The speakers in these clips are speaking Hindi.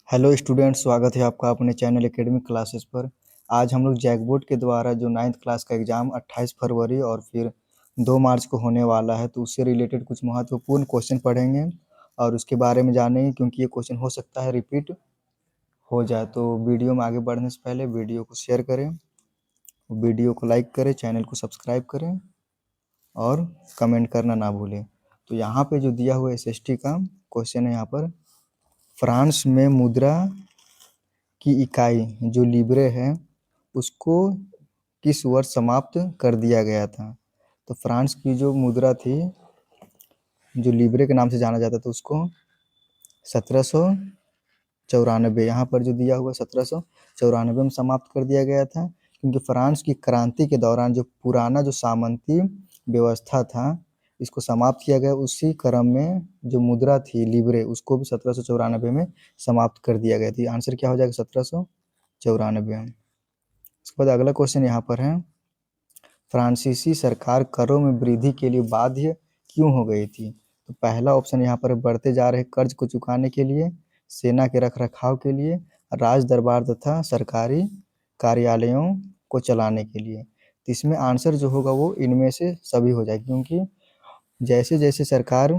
हेलो स्टूडेंट्स, स्वागत है आपका अपने चैनल एकेडमिक क्लासेस पर। आज हम लोग जैकबोर्ड के द्वारा जो 9th क्लास का एग्ज़ाम 28 फरवरी और फिर 2 मार्च को होने वाला है, तो उससे रिलेटेड कुछ महत्वपूर्ण क्वेश्चन पढ़ेंगे और उसके बारे में जानेंगे, क्योंकि ये क्वेश्चन हो सकता है रिपीट हो जाए। तो वीडियो में आगे बढ़ने से पहले वीडियो को शेयर करें, वीडियो को लाइक करें, चैनल को सब्सक्राइब करें और कमेंट करना ना भूलें। तो यहाँ पे जो दिया हुआ SST का क्वेश्चन है, यहाँ पर फ्रांस में मुद्रा की इकाई जो लीब्रे है उसको किस वर्ष समाप्त कर दिया गया था। तो फ्रांस की जो मुद्रा थी जो लीब्रे के नाम से जाना जाता था उसको 1794, यहाँ पर जो दिया हुआ 1794 में समाप्त कर दिया गया था, क्योंकि फ्रांस की क्रांति के दौरान जो पुराना जो सामंती व्यवस्था था इसको समाप्त किया गया। उसी क्रम में जो मुद्रा थी लीब्रे उसको भी 1794 में समाप्त कर दिया गया थी। आंसर क्या हो जाएगा? 1794। उसके बाद अगला क्वेश्चन यहाँ पर है, फ्रांसीसी सरकार करों में वृद्धि के लिए बाध्य क्यों हो गई थी। तो पहला ऑप्शन यहाँ पर बढ़ते जा रहे कर्ज को चुकाने के लिए, सेना के रखरखाव के लिए, राज दरबार तथा सरकारी कार्यालयों को चलाने के लिए। तो इसमें आंसर जो होगा वो इनमें से सभी हो जाएगा, क्योंकि जैसे जैसे सरकार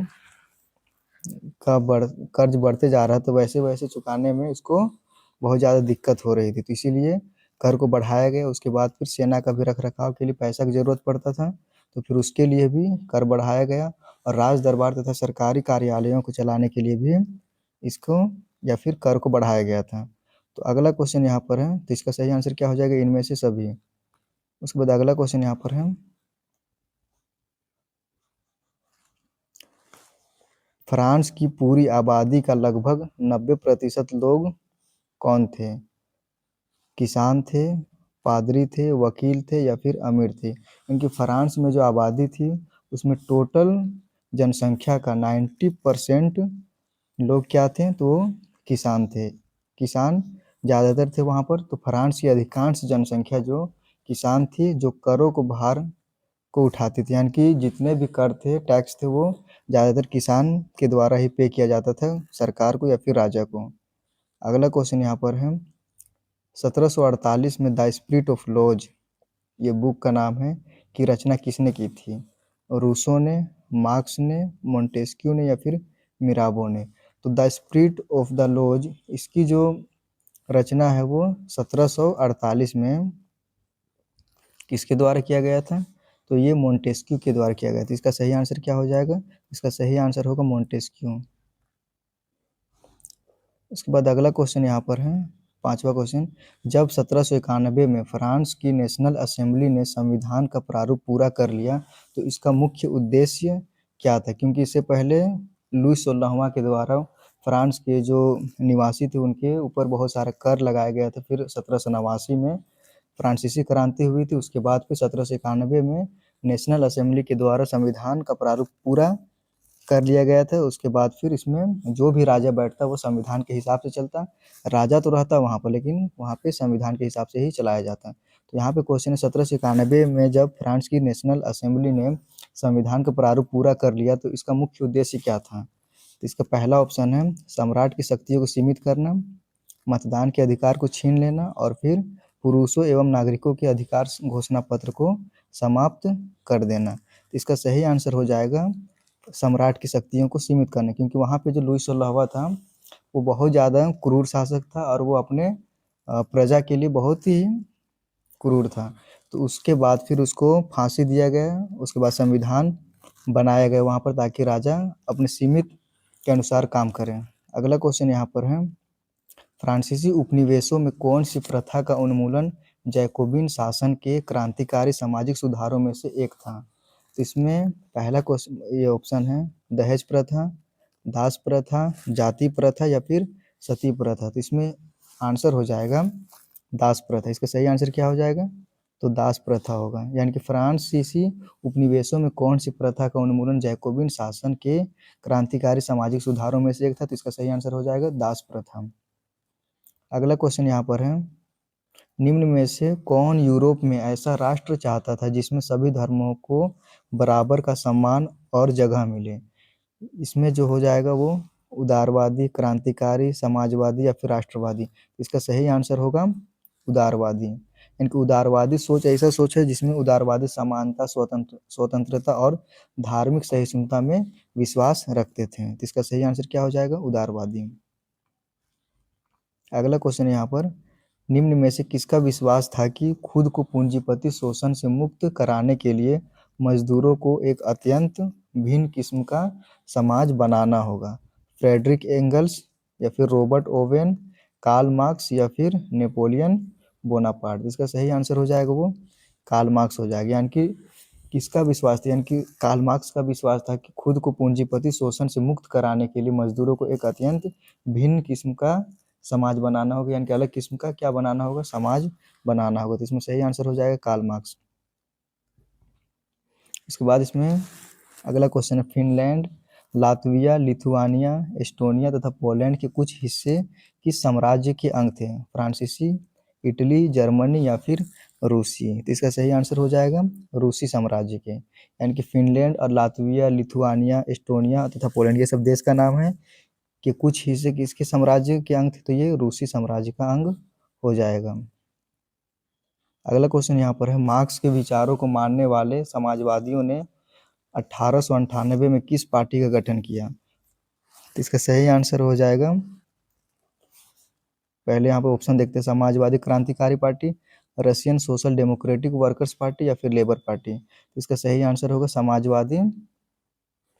का कर्ज बढ़ते जा रहा है तो वैसे वैसे चुकाने में इसको बहुत ज़्यादा दिक्कत हो रही थी, तो इसीलिए कर को बढ़ाया गया। उसके बाद फिर सेना का भी रखरखाव के लिए पैसा की ज़रूरत पड़ता था, तो फिर उसके लिए भी कर बढ़ाया गया, और राज दरबार तथा सरकारी कार्यालयों को चलाने के लिए भी इसको या फिर कर को बढ़ाया गया था। तो अगला क्वेश्चन यहाँ पर है, तो इसका सही आंसर क्या हो जाएगा? इनमें से सभी। उसके बाद अगला क्वेश्चन यहाँ पर है, फ्रांस की पूरी आबादी का लगभग 90% लोग कौन थे? किसान थे, पादरी थे, वकील थे या फिर अमीर थे। क्योंकि फ्रांस में जो आबादी थी उसमें टोटल जनसंख्या का 90% लोग क्या थे? तो किसान थे। किसान ज़्यादातर थे वहाँ पर। तो फ्रांस की अधिकांश जनसंख्या जो किसान थी, जो करों को भार को उठाती थी, यानी कि जितने भी कर थे, टैक्स थे, वो ज़्यादातर किसान के द्वारा ही पे किया जाता था सरकार को या फिर राजा को। अगला क्वेश्चन यहाँ पर है, 1748 में द स्पिरिट ऑफ लॉज ये बुक का नाम है कि रचना किसने की थी? रूसो ने, मार्क्स ने, मोंटेस्क्यू ने या फिर मिराबो ने। तो the spirit of the laws इसकी जो रचना है वो 1748 में किसके द्वारा किया गया था? तो ये मोंटेस्क्यू के द्वारा किया गया था। इसका सही आंसर क्या हो जाएगा? इसका सही आंसर होगा मोंटेस्क्यू। उसके बाद अगला क्वेश्चन यहाँ पर है, 5वां क्वेश्चन, जब 1791 में फ्रांस की नेशनल असेंबली ने संविधान का प्रारूप पूरा कर लिया तो इसका मुख्य उद्देश्य क्या था? क्योंकि इससे पहले लुई 16वां के द्वारा फ्रांस के जो निवासी थे उनके ऊपर बहुत सारा कर लगाया गया था। फिर 1789 में फ्रांसीसी क्रांति हुई थी। उसके बाद फिर 1791 में नेशनल असेंबली के द्वारा संविधान का प्रारूप पूरा कर लिया गया था। उसके बाद फिर इसमें जो भी राजा बैठता वो संविधान के हिसाब से चलता। राजा तो रहता वहाँ पर, लेकिन वहाँ पे संविधान के हिसाब से ही चलाया जाता। तो यहाँ पे क्वेश्चन है, 1791 में जब फ्रांस की नेशनल असेंबली ने संविधान का प्रारूप पूरा कर लिया तो इसका मुख्य उद्देश्य क्या था? तो इसका पहला ऑप्शन है सम्राट की शक्तियों को सीमित करना, मतदान के अधिकार को छीन लेना और फिर पुरुषों एवं नागरिकों के अधिकार घोषणा पत्र को समाप्त कर देना। तो इसका सही आंसर हो जाएगा सम्राट की शक्तियों को सीमित करना, क्योंकि वहाँ पे जो लुई 16वां था वो बहुत ज़्यादा क्रूर शासक था और वो अपने प्रजा के लिए बहुत ही क्रूर था। तो उसके बाद फिर उसको फांसी दिया गया। उसके बाद संविधान बनाया गया वहाँ पर, ताकि राजा अपने सीमित के अनुसार काम करें। अगला क्वेश्चन यहाँ पर है, फ्रांसीसी उपनिवेशों में कौन सी प्रथा का उन्मूलन जैकोबिन शासन के क्रांतिकारी सामाजिक सुधारों में से एक था? तो इसमें पहला क्वेश्चन ये ऑप्शन है, दहेज प्रथा, दास प्रथा, जाति प्रथा या फिर सती प्रथा। तो इसमें आंसर हो जाएगा दास प्रथा। इसका सही आंसर क्या हो जाएगा? तो दास प्रथा होगा। यानी कि फ्रांसीसी उपनिवेशों में कौन सी प्रथा का उन्मूलन जैकोबिन शासन के क्रांतिकारी सामाजिक सुधारों में से एक था? तो इसका सही आंसर हो जाएगा दास प्रथा। अगला क्वेश्चन यहाँ पर है, निम्न में से कौन यूरोप में ऐसा राष्ट्र चाहता था जिसमें सभी धर्मों को बराबर का सम्मान और जगह मिले? इसमें जो हो जाएगा वो उदारवादी, क्रांतिकारी, समाजवादी या फिर राष्ट्रवादी। इसका सही आंसर होगा उदारवादी। इनकी उदारवादी सोच ऐसा सोच है जिसमें उदारवादी समानता, स्वतंत्रता और धार्मिक सहिष्णुता में विश्वास रखते थे। तो इसका सही आंसर क्या हो जाएगा? उदारवादी। अगला क्वेश्चन यहाँ पर, निम्न में से किसका विश्वास था कि खुद को पूंजीपति शोषण से मुक्त कराने के लिए मजदूरों को एक अत्यंत भिन्न किस्म का समाज बनाना होगा? फ्रेडरिक एंगल्स या फिर रॉबर्ट ओवेन, कार्ल मार्क्स या फिर नेपोलियन बोनापार्ट? इसका सही आंसर हो जाएगा वो कार्ल मार्क्स हो जाएगा। यानी कि किसका विश्वास था? यानी कि कार्ल मार्क्स का विश्वास था कि खुद को पूंजीपति शोषण से मुक्त कराने के लिए मजदूरों को एक अत्यंत भिन्न किस्म का समाज बनाना होगा, यानी कि अलग किस्म का क्या बनाना होगा? समाज बनाना होगा। तो इसमें सही आंसर हो जाएगा कार्ल मार्क्स। इसके बाद इसमें अगला क्वेश्चन है, फिनलैंड, लातविया, लिथुआनिया, एस्टोनिया तथा पोलैंड के कुछ हिस्से किस साम्राज्य के अंग थे? फ्रांसीसी, इटली, जर्मनी या फिर रूसी? तो इसका सही आंसर हो जाएगा रूसी साम्राज्य के। यानी कि फिनलैंड और लातविया, लिथुआनिया, एस्टोनिया तथा पोलैंड ये सब देश का नाम है कि कुछ हिस्से किसके साम्राज्य के अंग थे? तो ये रूसी साम्राज्य का अंग हो जाएगा। अगला क्वेश्चन यहाँ पर है, मार्क्स के विचारों को मानने वाले समाजवादियों ने 1898 में किस पार्टी का गठन किया? तो इसका सही आंसर हो जाएगा, पहले यहाँ पे ऑप्शन देखते हैं, समाजवादी क्रांतिकारी party, Russian social democratic workers party या फिर लेबर पार्टी? तो इसका सही आंसर होगा समाजवादी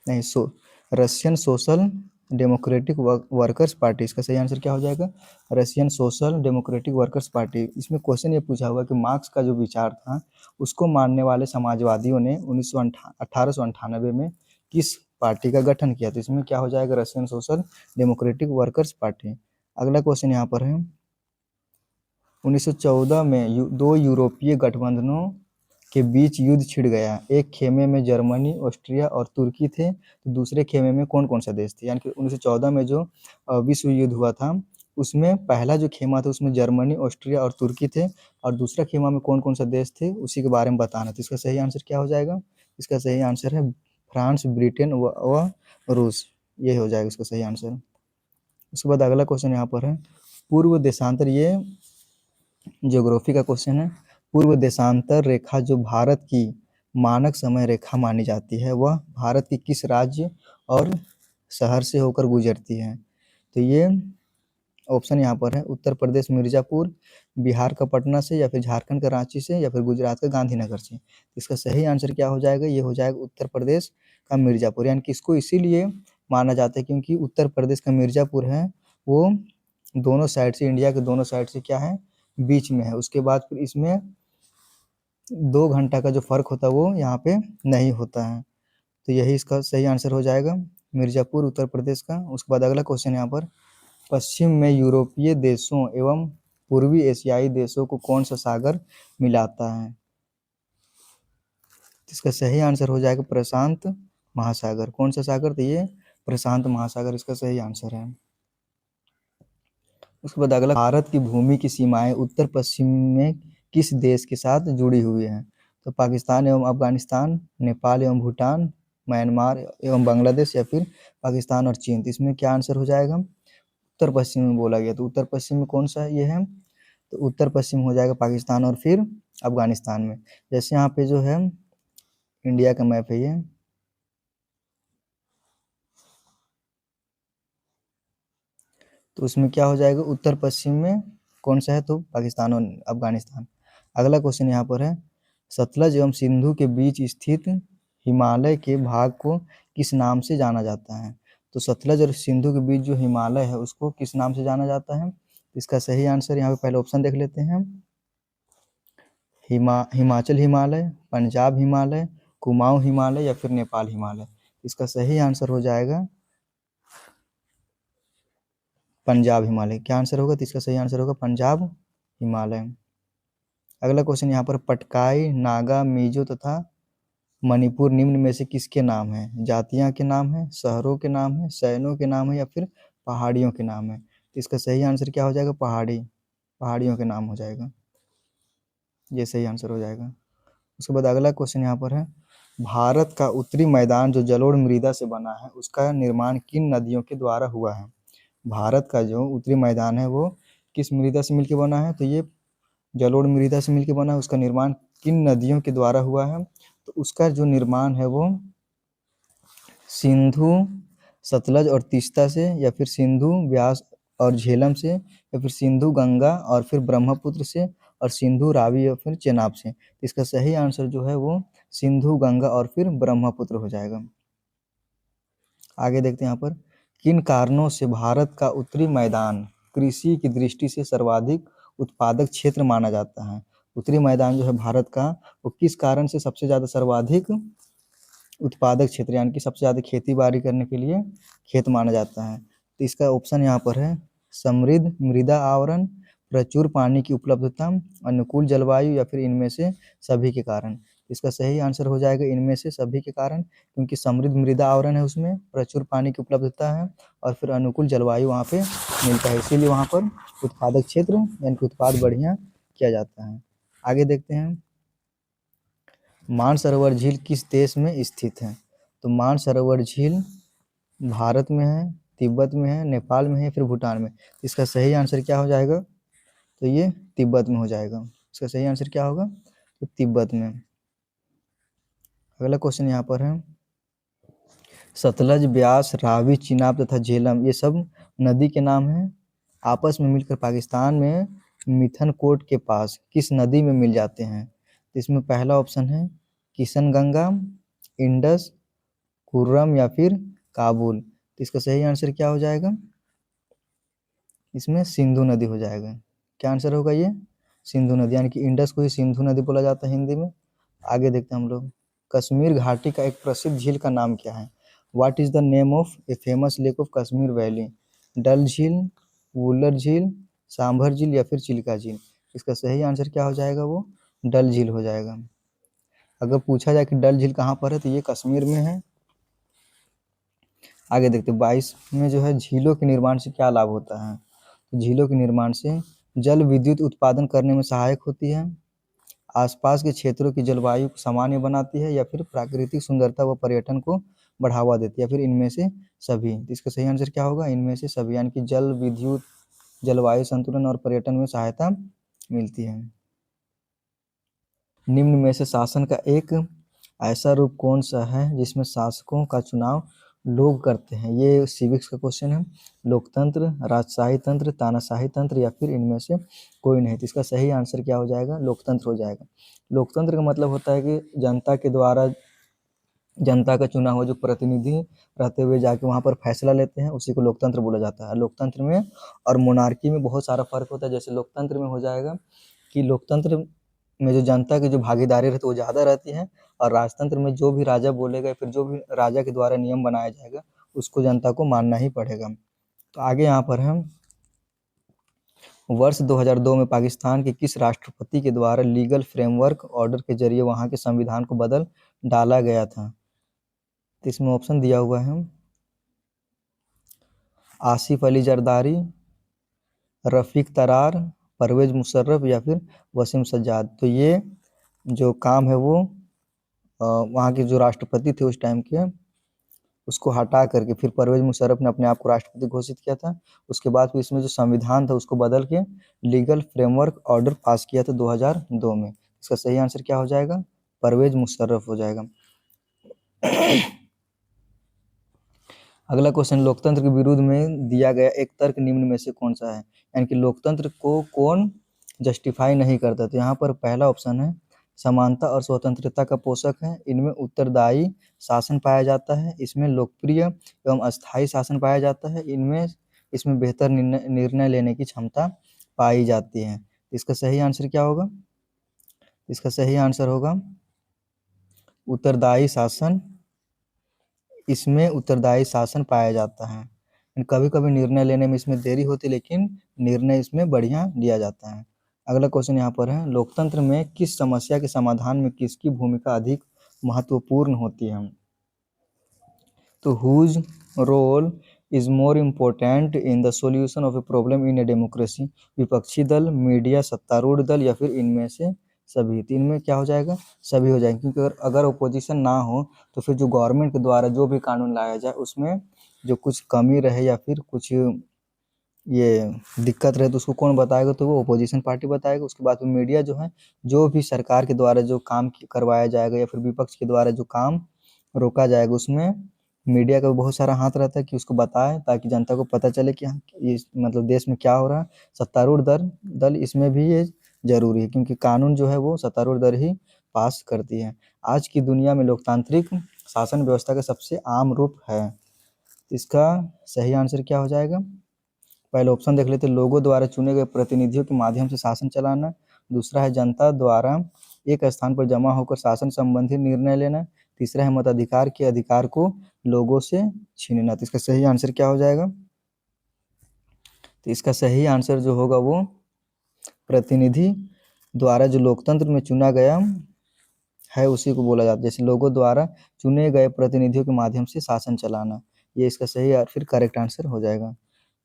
नहीं Russian social democratic workers party. इसका सही आंसर क्या हो जाएगा? Russian social democratic workers party. इसमें क्वेश्चन ये पूछा हुआ कि मार्क्स का जो विचार था उसको मानने वाले समाजवादियों ने 1898 में किस पार्टी का गठन किया? तो इसमें क्या हो जाएगा? Russian social democratic workers party. अगला क्वेश्चन यहाँ पर है, 1914 में दो यूरोपीय गठबंधनों के बीच युद्ध छिड़ गया। एक खेमे में जर्मनी, ऑस्ट्रिया और तुर्की थे, तो दूसरे खेमे में कौन कौन सा देश थे? यानी कि 1914 में जो विश्व युद्ध हुआ था उसमें पहला जो खेमा था उसमें जर्मनी, ऑस्ट्रिया और तुर्की थे, और दूसरा खेमा में कौन कौन सा देश थे उसी के बारे में बताना। तो इसका सही आंसर क्या हो जाएगा? इसका सही आंसर है फ्रांस, ब्रिटेन व रूस। ये हो जाएगा इसका सही आंसर। उसके बाद अगला क्वेश्चन यहाँ पर है, पूर्व देशांतर, ये ज्योग्राफी का क्वेश्चन है। पूर्व देशांतर रेखा जो भारत की मानक समय रेखा मानी जाती है वह भारत के किस राज्य और शहर से होकर गुजरती है? तो ये ऑप्शन यहाँ पर है, उत्तर प्रदेश मिर्जापुर, बिहार का पटना से या फिर झारखंड का रांची से या फिर गुजरात का गांधीनगर से? इसका सही आंसर क्या हो जाएगा? ये हो जाएगा उत्तर प्रदेश का मिर्जापुर। यानी कि इसको इसीलिए माना जाता है क्योंकि उत्तर प्रदेश का मिर्जापुर है वो दोनों साइड से, इंडिया के दोनों साइड से क्या है? बीच में है। उसके बाद फिर इसमें 2 घंटा का जो फर्क होता है वो यहाँ पे नहीं होता है। तो यही इसका सही आंसर हो जाएगा, मिर्जापुर उत्तर प्रदेश का। उसके बाद अगला क्वेश्चन यहाँ पर, पश्चिम में यूरोपीय देशों एवं पूर्वी एशियाई देशों को कौन सा सागर मिलाता है? इसका सही आंसर हो जाएगा प्रशांत महासागर। कौन सा सागर? तो ये प्रशांत महासागर इसका सही आंसर है। उसके बाद अगला, भारत की भूमि की सीमाएं उत्तर पश्चिम में किस देश के साथ जुड़ी हुई हैं? तो पाकिस्तान एवं अफगानिस्तान, नेपाल एवं भूटान, म्यांमार एवं बांग्लादेश या फिर पाकिस्तान और चीन? तो इसमें क्या आंसर हो जाएगा? उत्तर पश्चिम में बोला गया, तो उत्तर पश्चिम में कौन सा ये है? तो उत्तर पश्चिम हो जाएगा पाकिस्तान और फिर अफगानिस्तान में। जैसे यहाँ पे जो है इंडिया का मैप है ये, तो उसमें क्या हो जाएगा? उत्तर पश्चिम में कौन सा है? तो पाकिस्तान और अफगानिस्तान। अगला क्वेश्चन यहाँ पर है, सतलज एवं सिंधु के बीच स्थित हिमालय के भाग को किस नाम से जाना जाता है? तो सतलज और सिंधु के बीच जो हिमालय है उसको किस नाम से जाना जाता है? इसका सही आंसर यहाँ पे पहले ऑप्शन देख लेते हैं, हिमाचल हिमालय, पंजाब हिमालय, कुमाऊं हिमालय या फिर नेपाल हिमालय? इसका सही आंसर हो जाएगा पंजाब हिमालय। क्या आंसर होगा? तो इसका सही आंसर होगा पंजाब हिमालय। अगला क्वेश्चन यहाँ पर, पटकाई, नागा, मिजो तथा मणिपुर निम्न में से किसके नाम है? जातियां के नाम है, शहरों के नाम है, सैनों के नाम है या फिर पहाड़ियों के नाम है? तो इसका सही आंसर क्या हो जाएगा? पहाड़ियों के नाम हो जाएगा, ये सही आंसर हो जाएगा। उसके बाद अगला क्वेश्चन यहाँ पर है, भारत का उत्तरी मैदान जो जलोढ़ मृदा से बना है उसका निर्माण किन नदियों के द्वारा हुआ है? भारत का जो उत्तरी मैदान है वो किस मृदा से मिलकर बना है? तो ये जलोढ़ मृदा से मिलकर बना है। उसका निर्माण किन नदियों के द्वारा हुआ है? तो उसका जो निर्माण है वो सिंधु, सतलज और तीस्ता से, या फिर सिंधु, व्यास और झेलम से, या फिर सिंधु, गंगा और फिर ब्रह्मपुत्र से, और सिंधु, रावी या फिर चेनाब से। इसका सही आंसर जो है वो सिंधु, गंगा और फिर ब्रह्मपुत्र हो जाएगा। आगे देखते हैं यहाँ पर, किन कारणों से भारत का उत्तरी मैदान कृषि की दृष्टि से सर्वाधिक उत्पादक क्षेत्र माना जाता है? उत्तरी मैदान जो है भारत का वो किस कारण से सबसे ज़्यादा सर्वाधिक उत्पादक क्षेत्र यानी कि सबसे ज़्यादा खेती बाड़ी करने के लिए खेत माना जाता है? तो इसका ऑप्शन यहाँ पर है समृद्ध मृदा आवरण, प्रचुर पानी की उपलब्धता, अनुकूल जलवायु, या फिर इनमें से सभी के कारण। इसका सही आंसर हो जाएगा इनमें से सभी के कारण, क्योंकि समृद्ध मृदा आवरण है, उसमें प्रचुर पानी की उपलब्धता है और फिर अनुकूल जलवायु वहाँ पे मिलता है, इसीलिए वहाँ पर उत्पादक क्षेत्र यानी कि उत्पाद बढ़िया किया जाता है। आगे देखते हैं, मानसरोवर झील किस देश में स्थित है? तो मानसरोवर झील भारत में है, तिब्बत में है, नेपाल में है, फिर भूटान में। इसका सही आंसर क्या हो जाएगा? तो ये तिब्बत में हो जाएगा। इसका सही आंसर क्या होगा? तो तिब्बत में। अगला क्वेश्चन यहाँ पर है, सतलज, ब्यास, रावी, चिनाब तथा झेलम ये सब नदी के नाम हैं। आपस में मिलकर पाकिस्तान में मिथनकोट के पास किस नदी में मिल जाते हैं? तो इसमें पहला ऑप्शन है किशनगंगा, इंडस, खुर्रम या फिर काबुल। तो इसका सही आंसर क्या हो जाएगा? इसमें सिंधु नदी हो जाएगा। क्या आंसर होगा ये? सिंधु नदी, यानी कि इंडस को ही सिंधु नदी बोला जाता है हिंदी में। आगे देखते हैं हम लोग, कश्मीर घाटी का एक प्रसिद्ध झील का नाम क्या है? What is the name of a famous lake of Kashmir valley? Dal झील, वुलर झील, सांभर झील या फिर चिल्का झील। इसका सही आंसर क्या हो जाएगा? वो डल झील हो जाएगा। अगर पूछा जाए कि डल झील कहाँ पर है तो ये कश्मीर में है। आगे देखते हैं, 22 में जो है झीलों के निर्माण से क्या लाभ होता है? तो झीलों के निर्माण से जल विद्युत उत्पादन करने में सहायक होती है, आसपास के क्षेत्रों की जलवायु को सामान्य बनाती है, या फिर प्राकृतिक सुंदरता व पर्यटन को बढ़ावा देती है, या फिर इनमें से सभी। तो इसका सही आंसर क्या होगा? इनमें से सभी, यानी कि जल विद्युत, जलवायु संतुलन और पर्यटन में सहायता मिलती है। निम्न में से शासन का एक ऐसा रूप कौन सा है जिसमें शासकों का चुनाव लोग करते हैं? ये सिविक्स का क्वेश्चन है। लोकतंत्र, राजशाही तंत्र, तानाशाही तंत्र या फिर इनमें से कोई नहीं। तो इसका सही आंसर क्या हो जाएगा? लोकतंत्र हो जाएगा। लोकतंत्र का मतलब होता है कि जनता के द्वारा जनता का चुना हुआ जो प्रतिनिधि रहते हुए जाके वहाँ पर फैसला लेते हैं, उसी को लोकतंत्र बोला जाता है। लोकतंत्र में और मोनार्की में बहुत सारा फर्क होता है। जैसे लोकतंत्र में हो जाएगा कि लोकतंत्र में जो जनता की जो भागीदारी रहती है वो ज़्यादा रहती है, और राजतंत्र में जो भी राजा बोलेगा, फिर जो भी राजा के द्वारा नियम बनाया जाएगा उसको जनता को मानना ही पड़ेगा। तो आगे यहाँ पर हम वर्ष 2002 में पाकिस्तान के किस राष्ट्रपति के द्वारा लीगल फ्रेमवर्क ऑर्डर के जरिए वहाँ के संविधान को बदल डाला गया था? तो इसमें ऑप्शन दिया हुआ है, आसिफ अली जरदारी, रफ़ीक तरार, परवेज मुशर्रफ या फिर वसीम सज्जाद। तो ये जो काम है वो वहाँ के जो राष्ट्रपति थे उस टाइम के, उसको हटा करके फिर परवेज मुशर्रफ ने अपने आप को राष्ट्रपति घोषित किया था। उसके बाद फिर इसमें जो संविधान था उसको बदल के लीगल फ्रेमवर्क ऑर्डर पास किया था 2002 में। इसका सही आंसर क्या हो जाएगा? परवेज मुशर्रफ हो जाएगा। अगला क्वेश्चन, लोकतंत्र के विरुद्ध में दिया गया एक तर्क निम्न में से कौन सा है? यानी कि लोकतंत्र को कौन जस्टिफाई नहीं करता? तो यहाँ पर पहला ऑप्शन है समानता और स्वतंत्रता का पोषक है, इनमें उत्तरदायी शासन पाया जाता है, इसमें लोकप्रिय एवं अस्थायी शासन पाया जाता है, इसमें बेहतर निर्णय लेने की क्षमता पाई जाती है। इसका सही आंसर क्या होगा? इसका सही आंसर होगा उत्तरदायी शासन। इसमें उत्तरदायी शासन पाया जाता है। कभी कभी निर्णय लेने में इसमें देरी होती है, लेकिन निर्णय इसमें बढ़िया लिया जाता है। अगला क्वेश्चन यहाँ पर है, लोकतंत्र में किस समस्या के समाधान में किसकी भूमिका अधिक महत्वपूर्ण होती है? तो whose role is more important in the solution of a problem in a democracy? विपक्षी दल, मीडिया, सत्तारूढ़ दल या फिर इनमें से सभी। 3 में क्या हो जाएगा, सभी हो जाएंगे, क्योंकि अगर ओपोजिशन ना हो तो फिर जो गवर्नमेंट के द्वारा जो भी कानून लाया जाए उसमें जो कुछ कमी रहे या फिर कुछ ये दिक्कत रहे तो उसको कौन बताएगा, तो वो ओपोजिशन पार्टी बताएगा। उसके बाद में मीडिया जो है, जो भी सरकार के द्वारा जो काम करवाया जाएगा या फिर विपक्ष के द्वारा जो काम रोका जाएगा उसमें मीडिया का बहुत सारा हाथ रहता है कि उसको बताए, ताकि जनता को पता चले कि हाँ ये मतलब देश में क्या हो रहा है। सत्तारूढ़ दल दल इसमें भी ये जरूरी है, क्योंकि कानून जो है वो सत्तारूढ़ दल ही पास करती है। आज की दुनिया में लोकतांत्रिक शासन व्यवस्था का सबसे आम रूप है। इसका सही आंसर क्या हो जाएगा, पहले ऑप्शन देख लेते हैं, लोगों द्वारा चुने गए प्रतिनिधियों के माध्यम से शासन चलाना। दूसरा है जनता द्वारा एक स्थान पर जमा होकर शासन संबंधी निर्णय लेना। तीसरा है मताधिकार के अधिकार को लोगों से छीनना। तो इसका सही आंसर क्या हो जाएगा, तो इसका सही आंसर जो होगा वो प्रतिनिधि द्वारा जो लोकतंत्र में चुना गया है उसी को बोला जाता है। जैसे लोगों द्वारा चुने गए प्रतिनिधियों के माध्यम से शासन चलाना, ये इसका सही और फिर करेक्ट आंसर हो जाएगा।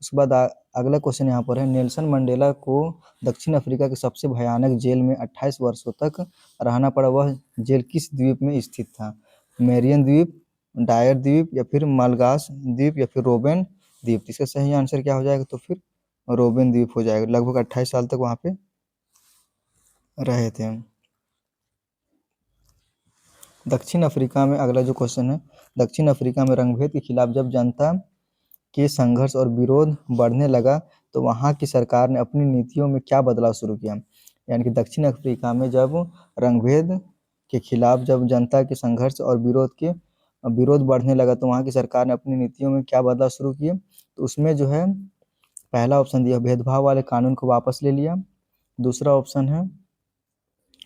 उसके बाद अगला क्वेश्चन यहाँ पर है, नेल्सन मंडेला को दक्षिण अफ्रीका के सबसे भयानक जेल में 28 वर्षों तक रहना पड़ा। वह जेल किस द्वीप में स्थित था, मेरियन द्वीप, डायर द्वीप या फिर मालगास द्वीप या फिर रोबेन द्वीप। इसका सही आंसर क्या हो जाएगा, तो फिर रोबेन द्वीप हो जाएगा। लगभग 28 साल तक वहाँ पे रहे थे। दक्षिण अफ्रीका में अगला जो क्वेश्चन है, दक्षिण अफ्रीका में रंगभेद के खिलाफ जब जनता के संघर्ष और विरोध बढ़ने लगा तो वहाँ की सरकार ने अपनी नीतियों में क्या बदलाव शुरू किया। यानी कि दक्षिण अफ्रीका में जब रंगभेद के खिलाफ जब जनता के संघर्ष और विरोध बढ़ने लगा तो वहाँ की सरकार ने अपनी नीतियों में क्या बदलाव शुरू किए। तो उसमें जो है पहला ऑप्शन दिया, भेदभाव वाले कानून को वापस ले लिया। दूसरा ऑप्शन है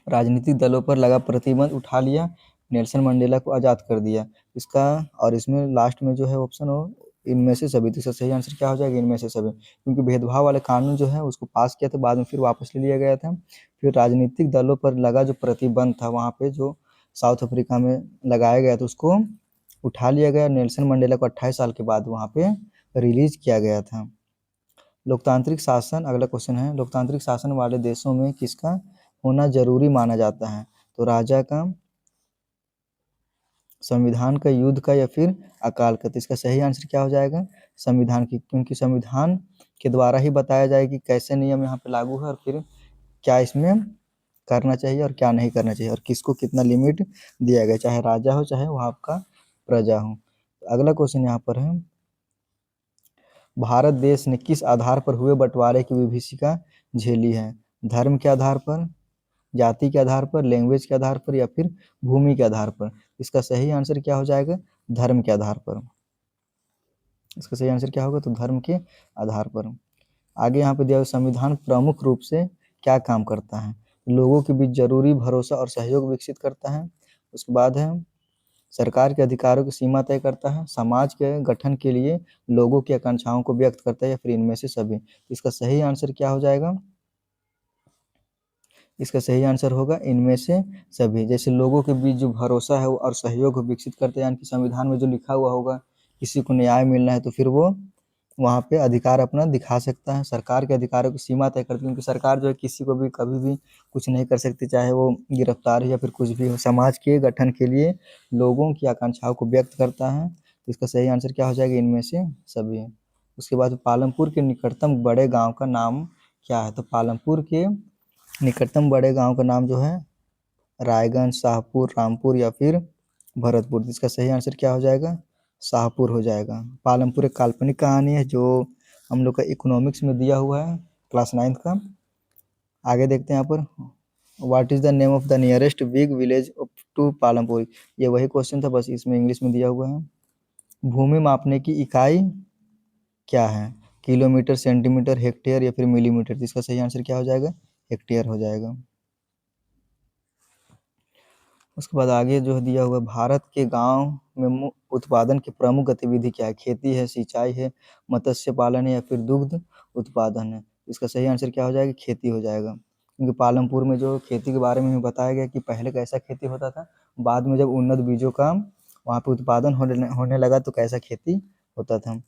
राजनीतिक दलों पर लगा प्रतिबंध उठा लिया, नेल्सन मंडेला को आज़ाद कर दिया। इसका और इसमें लास्ट में जो है ऑप्शन हो इनमें से सभी। तो इसका सही आंसर क्या हो जाएगा, इनमें से सभी, क्योंकि भेदभाव वाले कानून जो है उसको पास किया था, बाद में फिर वापस ले लिया गया था। फिर राजनीतिक दलों पर लगा जो प्रतिबंध था वहाँ पे जो साउथ अफ्रीका में लगाया गया था उसको उठा लिया गया। नेल्सन मंडेला को 28 साल के बाद वहाँ पे रिलीज किया गया था। लोकतांत्रिक शासन, अगला क्वेश्चन है, लोकतांत्रिक शासन वाले देशों में किसका होना जरूरी माना जाता है, तो राजा का, संविधान का, युद्ध का या फिर अकाल का। तो इसका सही आंसर क्या हो जाएगा, संविधान की, क्योंकि संविधान के द्वारा ही बताया जाए कि कैसे नियम यहाँ पे लागू है और फिर क्या इसमें करना चाहिए और क्या नहीं करना चाहिए और किसको कितना लिमिट दिया गया, चाहे राजा हो चाहे वहाँ का प्रजा हो। अगला क्वेश्चन यहाँ पर है, भारत देश ने किस आधार पर हुए बंटवारे की विभीषिका झेली है, धर्म के आधार पर, जाति के आधार पर, लैंग्वेज के आधार पर या फिर भूमि के आधार पर। इसका सही आंसर क्या हो जाएगा, धर्म के आधार पर। इसका सही आंसर क्या होगा, तो धर्म के आधार पर। आगे यहाँ पे दिया हुआ, संविधान प्रमुख रूप से क्या काम करता है, लोगों के बीच जरूरी भरोसा और सहयोग विकसित करता है। उसके बाद है सरकार के अधिकारों की सीमा तय करता है, समाज के गठन के लिए लोगों की आकांक्षाओं को व्यक्त करता है या फिर इनमें से सभी। इसका सही आंसर क्या हो जाएगा, इसका सही आंसर होगा इनमें से सभी। जैसे लोगों के बीच जो भरोसा है और सहयोग विकसित करते हैं, यानी कि संविधान में जो लिखा हुआ होगा किसी को न्याय मिलना है तो फिर वो वहाँ पे अधिकार अपना दिखा सकता है। सरकार के अधिकारों की सीमा तय करती है, क्योंकि सरकार जो है किसी को भी कभी भी कुछ नहीं कर सकती, चाहे वो गिरफ्तार हो या फिर कुछ भी हो। समाज के गठन के लिए लोगों की आकांक्षाओं को व्यक्त करता है। तो इसका सही आंसर क्या हो जाएगा, इनमें से सभी। उसके बाद पालमपुर के निकटतम बड़े गाँव का नाम क्या है, तो पालमपुर के निकटतम बड़े गांव का नाम जो है रायगंज, शाहपुर, रामपुर या फिर भरतपुर। इसका सही आंसर क्या हो जाएगा, शाहपुर हो जाएगा। पालमपुर एक काल्पनिक कहानी है जो हम लोग का इकोनॉमिक्स में दिया हुआ है क्लास 9th का। आगे देखते हैं यहाँ पर, what is the name of the nearest big village to Palampur. ये वही क्वेश्चन था, बस इसमें इंग्लिश में दिया हुआ है। भूमि मापने की इकाई क्या है, किलोमीटर, सेंटीमीटर, हेक्टेयर या फिर मिलीमीटर। इसका सही आंसर क्या हो जाएगा, हेक्टेयर हो जाएगा। उसके बाद आगे जो दिया हुआ, भारत के गांव में उत्पादन की प्रमुख गतिविधि क्या है, खेती है, सिंचाई है, मत्स्य पालन है या फिर दुग्ध उत्पादन है। इसका सही आंसर क्या हो जाएगा, खेती हो जाएगा। क्योंकि पालमपुर में जो खेती के बारे में बताया गया कि पहले कैसा खेती होता था, बाद में जब उन्नत बीजों का वहाँ पे उत्पादन होने लगा तो कैसा खेती होता था।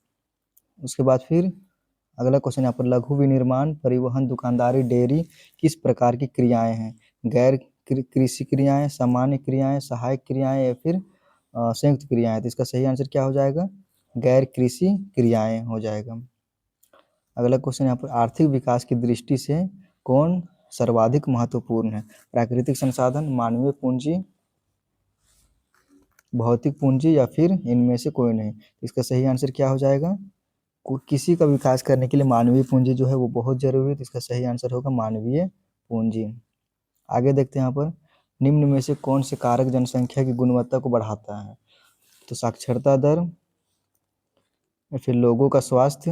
उसके बाद फिर अगला क्वेश्चन यहाँ पर, लघु विनिर्माण, परिवहन, दुकानदारी, डेयरी किस प्रकार की क्रियाएं हैं। गैर कृषि क्रियाएं, सामान्य क्रियाएं, सहायक क्रियाएं या फिर संयुक्त क्रियाएं। तो इसका सही आंसर क्या हो जाएगा? गैर कृषि क्रियाएं हो जाएगा। अगला क्वेश्चन यहाँ पर, आर्थिक विकास की दृष्टि से कौन सर्वाधिक महत्वपूर्ण है? प्राकृतिक संसाधन, मानवीय पूंजी, भौतिक पूंजी या फिर इनमें से कोई नहीं। इसका सही आंसर क्या हो जाएगा? किसी का विकास करने के लिए मानवीय पूंजी जो है वो बहुत जरूरी है। तो इसका सही आंसर होगा मानवीय पूंजी। आगे देखते हैं यहाँ पर, निम्न में से कौन से कारक जनसंख्या की गुणवत्ता को बढ़ाता है? तो साक्षरता दर या फिर लोगों का स्वास्थ्य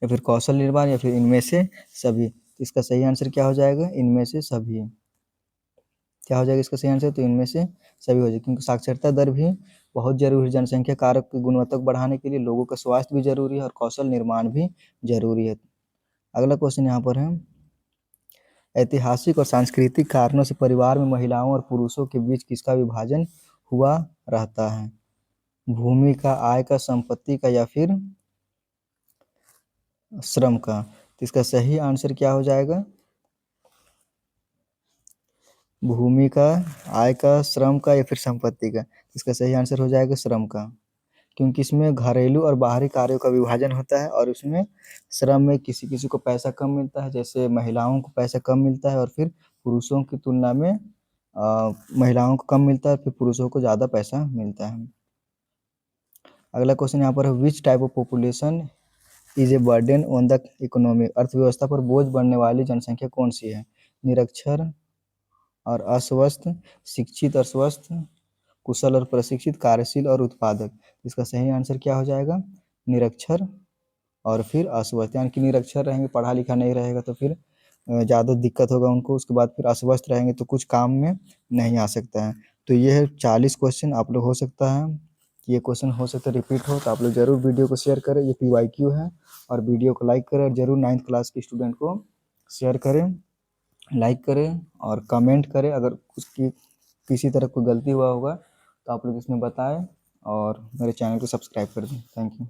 या फिर कौशल निर्माण या फिर इनमें से सभी। तो इसका सही आंसर क्या हो जाएगा? इनमें से सभी। क्या हो जाएगा इसका सही आंसर? तो इनमें से सभी हो जाएगा, क्योंकि साक्षरता दर भी बहुत जरूरी है जनसंख्या कारक की गुणवत्ता को बढ़ाने के लिए। लोगों का स्वास्थ्य भी जरूरी है और कौशल निर्माण भी जरूरी है। अगला क्वेश्चन यहाँ पर है, ऐतिहासिक और सांस्कृतिक कारणों से परिवार में महिलाओं और पुरुषों के बीच किसका विभाजन हुआ रहता है? भूमि का, आय का, संपत्ति का या फिर श्रम का। तो इसका सही आंसर क्या हो जाएगा? भूमि का, आय का, श्रम का या फिर संपत्ति का। इसका सही आंसर हो जाएगा श्रम का, क्योंकि इसमें घरेलू और बाहरी कार्यों का विभाजन होता है और उसमें श्रम में किसी किसी को पैसा कम मिलता है, जैसे महिलाओं को पैसा कम मिलता है और फिर पुरुषों की तुलना में महिलाओं को कम मिलता है, फिर पुरुषों को ज़्यादा पैसा मिलता है। अगला क्वेश्चन यहाँ पर है, which type of population is a burden on the economy? अर्थव्यवस्था पर बोझ बढ़ने वाली जनसंख्या कौन सी है? निरक्षर और अस्वस्थ, शिक्षित और स्वस्थ, कुशल और प्रशिक्षित, कार्यशील और उत्पादक। इसका सही आंसर क्या हो जाएगा? निरक्षर और फिर अस्वस्थ। यानी कि निरक्षर रहेंगे, पढ़ा लिखा नहीं रहेगा तो फिर ज़्यादा दिक्कत होगा उनको, उसके बाद फिर अस्वस्थ रहेंगे तो कुछ काम में नहीं आ सकता है। तो ये है 40 क्वेश्चन। आप लोग हो सकता है ये क्वेश्चन हो सकता है रिपीट हो, तो आप लोग जरूर वीडियो को शेयर करें। ये PYQ है और वीडियो को लाइक करें और जरूर 9th क्लास के स्टूडेंट को शेयर करें, लाइक करें और कमेंट करें। अगर उसकी किसी तरह कोई गलती हुआ होगा तो आप लोग इसमें बताएं और मेरे चैनल को सब्सक्राइब कर दें। Thank you.